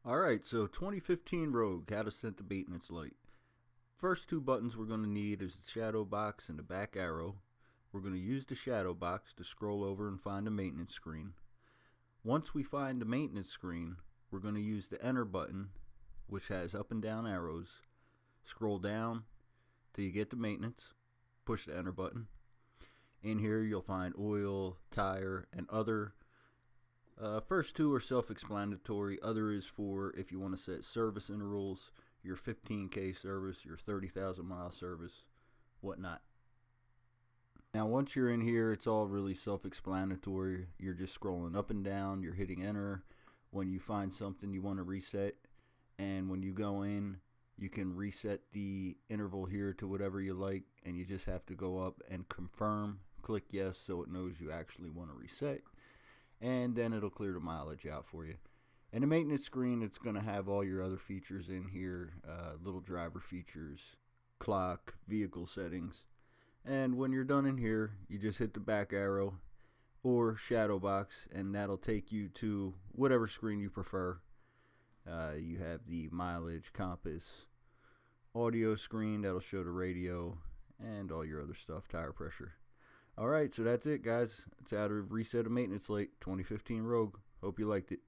Alright, so 2015 Rogue, how to set the maintenance light. First two buttons we're going to need is the shadow box and the back arrow. We're going to use the shadow box to scroll over and find the maintenance screen. Once we find the maintenance screen, we're going to use the enter button, which has up and down arrows. Scroll down till you get to maintenance, push the enter button. In here you'll find oil, tire, and other. First two are self-explanatory. Other is for if you want to set service intervals, your 15K service, your 30,000 mile service, whatnot. Now once you're in here, it's all really self-explanatory. You're just scrolling up and down, you're hitting enter when you find something you want to reset, and when you go in, you can reset the interval here to whatever you like, and you just have to go up and confirm, click yes so it knows you actually want to reset, and then it'll clear the mileage out for you. And the maintenance screen, it's going to have all your other features in here, little driver features, clock, vehicle settings. And when you're done in here, you just hit the back arrow or shadow box, and that'll take you to whatever screen you prefer. You have the mileage, compass, audio screen that'll show the radio, and all your other stuff, tire pressure. Alright, so that's it, guys. It's how to reset a maintenance light, 2015 Rogue. Hope you liked it.